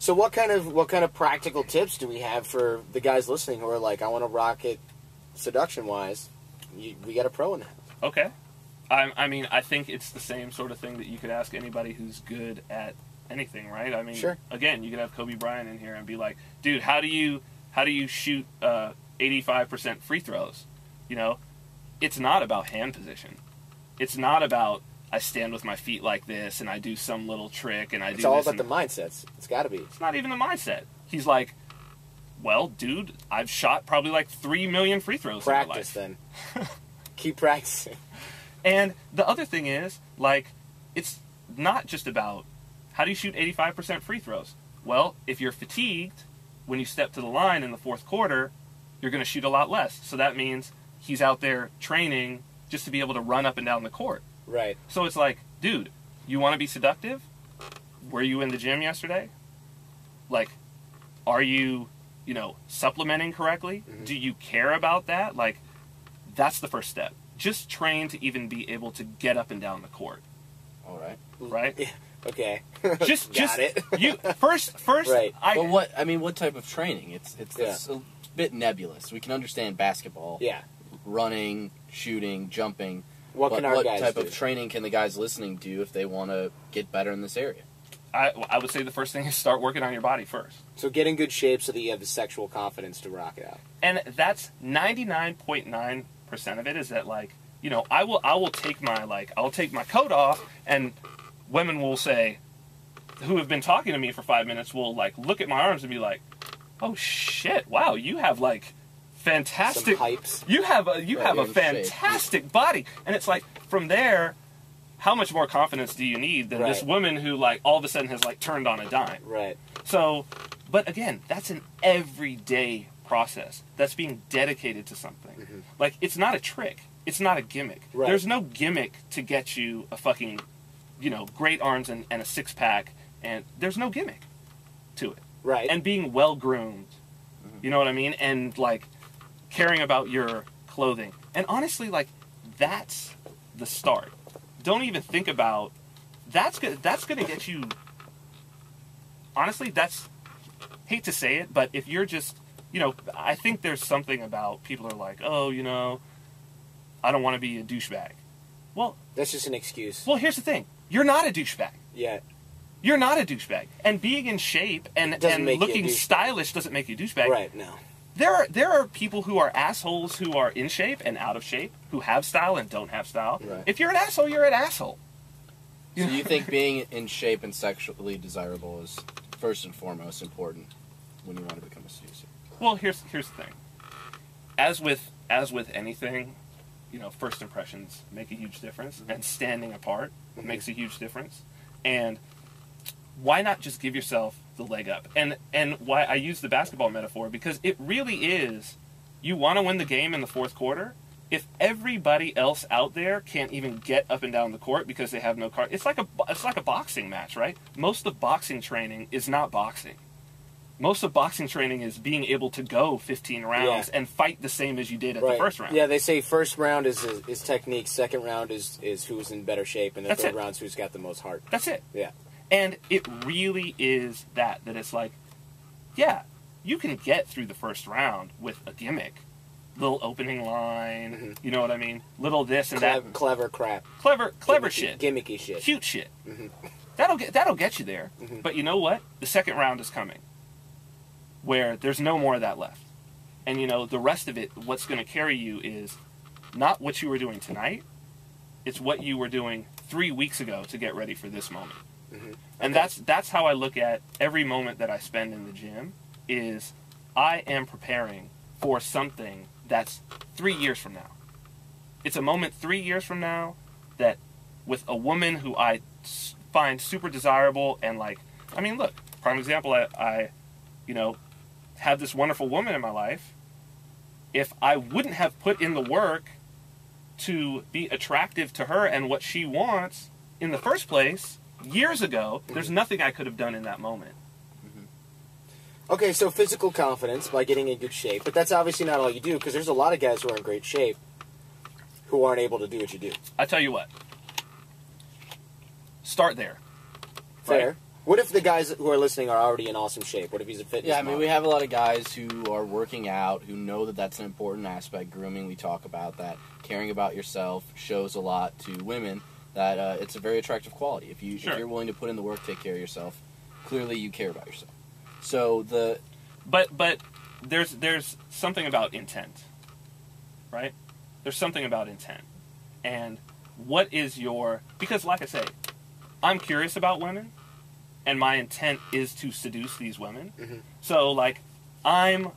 So what kind of practical tips do we have for the guys listening who are like, I want to rock it seduction-wise? We got a pro in that. Okay. I mean, I think it's the same sort of thing that you could ask anybody who's good at anything, right? I mean, sure. Again, you could have Kobe Bryant in here and be like, dude, how do you shoot 85% free throws? You know, it's not about hand position. It's not about I stand with my feet like this and I do some little trick and I do this. It's all about the mindsets. It's got to be. It's not even the mindset. He's like, well, dude, I've shot probably like 3 million free throws Practice, in my life. Then. Keep practicing. And the other thing is, like, it's not just about how do you shoot 85% free throws? Well, if you're fatigued when you step to the line in the fourth quarter, you're going to shoot a lot less. So that means he's out there training just to be able to run up and down the court. Right. So it's like, dude, you want to be seductive? Were you in the gym yesterday? Like, are you, supplementing correctly? Mm-hmm. Do you care about that? Like, that's the first step. Just train to even be able to get up and down the court. All right. Right? Yeah. Okay. Just Got it. You first. Right. But what type of training? It's a bit nebulous. We can understand basketball. Yeah. Running, shooting, jumping. What can our guys type do? of training can the guys listening do if they want to get better in this area? I would say the first thing is start working on your body first. So get in good shape so that you have the sexual confidence to rock it out. And that's 99.9% of it is that, like, I will take my coat off, and women will say, who have been talking to me for 5 minutes, will like look at my arms and be like, oh shit, wow, you have like fantastic some pipes. You have a fantastic body. And it's like, from there, how much more confidence do you need than this woman who like all of a sudden has like turned on a dime? Right. So, but again, that's an everyday process. That's being dedicated to something. Mm-hmm. Like, it's not a trick. It's not a gimmick. Right. There's no gimmick to get you a fucking, great arms and a six-pack, and there's no gimmick to it. Right. And being well-groomed, you know what I mean? And, like, caring about your clothing. And honestly, like, that's the start. Don't even think about, that's going to get you, honestly, hate to say it, but if you're just, I think there's something about people are like, oh, I don't want to be a douchebag. Well, that's just an excuse. Well, here's the thing. You're not a douchebag. Yeah. You're not a douchebag. And being in shape and looking stylish doesn't make you a douchebag. Right, no. There are people who are assholes who are in shape and out of shape, who have style and don't have style. Right. If you're an asshole, you're an asshole. So you think being in shape and sexually desirable is first and foremost important when you want to become a seducer? Well, here's the thing. As with anything, first impressions make a huge difference, and standing apart makes a huge difference. And why not just give yourself the leg up? And why I use the basketball metaphor, because it really is, you want to win the game in the fourth quarter. If everybody else out there can't even get up and down the court because they have no card, it's like a boxing match, right? Most of boxing training is not boxing. Most of boxing training is being able to go 15 rounds and fight the same as you did at the first round. Yeah, they say first round is technique, second round is who's in better shape, and the third round's who's got the most heart. That's it. Yeah. And it really is that it's like, yeah, you can get through the first round with a gimmick. Little opening line, you know what I mean? Little this and that. Clever crap. Clever shit. Gimmicky shit. Cute shit. Mm-hmm. That'll get you there. Mm-hmm. But you know what? The second round is coming, where there's no more of that left. And, the rest of it, what's going to carry you is not what you were doing tonight. It's what you were doing 3 weeks ago to get ready for this moment. Mm-hmm. And that's how I look at every moment that I spend in the gym, is I am preparing for something that's 3 years from now. It's a moment 3 years from now that, with a woman who I find super desirable, and look, prime example, I have this wonderful woman in my life. If I wouldn't have put in the work to be attractive to her and what she wants in the first place, years ago, there's nothing I could have done in that moment. Okay, so physical confidence by getting in good shape, but that's obviously not all you do, because there's a lot of guys who are in great shape who aren't able to do what you do. I tell you what. Start there. Fair. Right? What if the guys who are listening are already in awesome shape? What if he's a fitness Yeah, I mean, model? we have a lot of guys who are working out, who know that that's an important aspect. Grooming, we talk about that. Caring about yourself shows a lot to women that it's a very attractive quality. If you're willing to put in the work, take care of yourself, clearly you care about yourself. So But there's something about intent, right? There's something about intent. And what is your... Because, like I say, I'm curious about women, and my intent is to seduce these women. Mm-hmm. So, like, I'm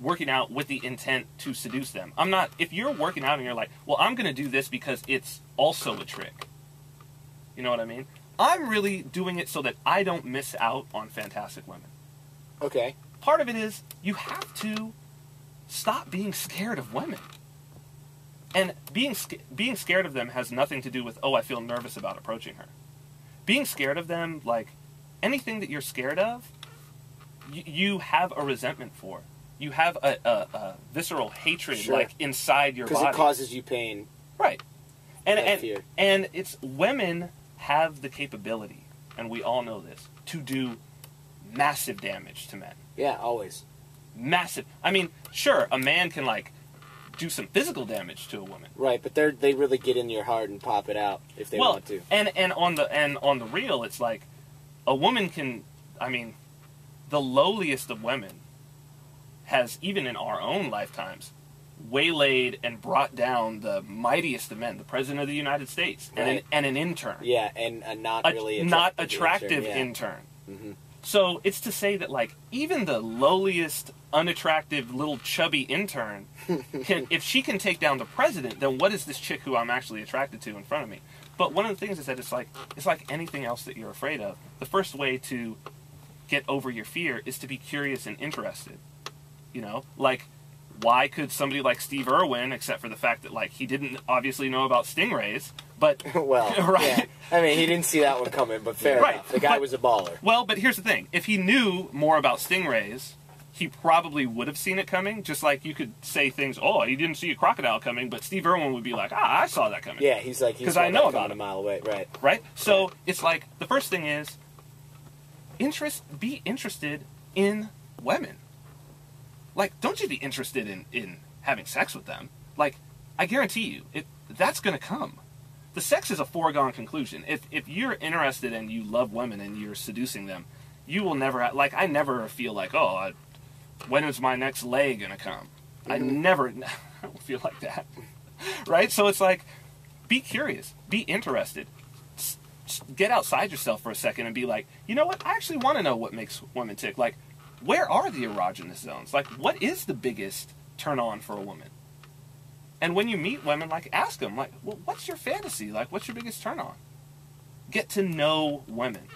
working out with the intent to seduce them. I'm not... If you're working out and you're like, well, I'm going to do this because it's also a trick. You know what I mean? I'm really doing it so that I don't miss out on fantastic women. Okay. Part of it is you have to stop being scared of women. And being scared of them has nothing to do with, oh, I feel nervous about approaching her. Being scared of them, like, anything that you're scared of, you have a resentment for. You have a visceral hatred, Sure. like, inside your body. Because it causes you pain. Right. And Fear. and it's women have the capability, and we all know this, to do massive damage to men. Yeah, always. Massive. I mean, sure, a man can, like, do some physical damage to a woman. Right, but they really get in your heart and pop it out if they want to. And on the real, it's like a woman can. I mean, the lowliest of women has, even in our own lifetimes, waylaid and brought down the mightiest of men, the President of the United States, Right. and an intern. Yeah, and a not really attractive intern. Mm-hmm. So it's to say that, like, even the lowliest, unattractive, little chubby intern, if she can take down the president, then what is this chick who I'm actually attracted to in front of me? But one of the things is that it's like anything else that you're afraid of. The first way to get over your fear is to be curious and interested. You know, like, why could somebody like Steve Irwin, except for the fact that, like, he didn't obviously know about stingrays, but well, right? Yeah. I mean, he didn't see that one coming, but fair Right. enough. The guy But- was a baller. Well, but here's the thing. If he knew more about stingrays, he probably would have seen it coming, just like you could say things, oh, he didn't see a crocodile coming, but Steve Irwin would be like, I saw that coming. Yeah, he's like, he's 'Cause I know about a it. mile away, right? Right? So it's like, the first thing is, be interested in women. Like, don't just be interested in having sex with them. Like, I guarantee you, that's going to come. The sex is a foregone conclusion. If you're interested and you love women and you're seducing them, you will never, like, I never feel like, oh, when is my next leg going to come? Mm-hmm. I don't feel like that. Right? So it's like, be curious, be interested. Get outside yourself for a second and be like, you know what? I actually want to know what makes women tick. Like, where are the erogenous zones? Like, what is the biggest turn on for a woman? And when you meet women, like, ask them, like, well, what's your fantasy? Like, what's your biggest turn on? Get to know women.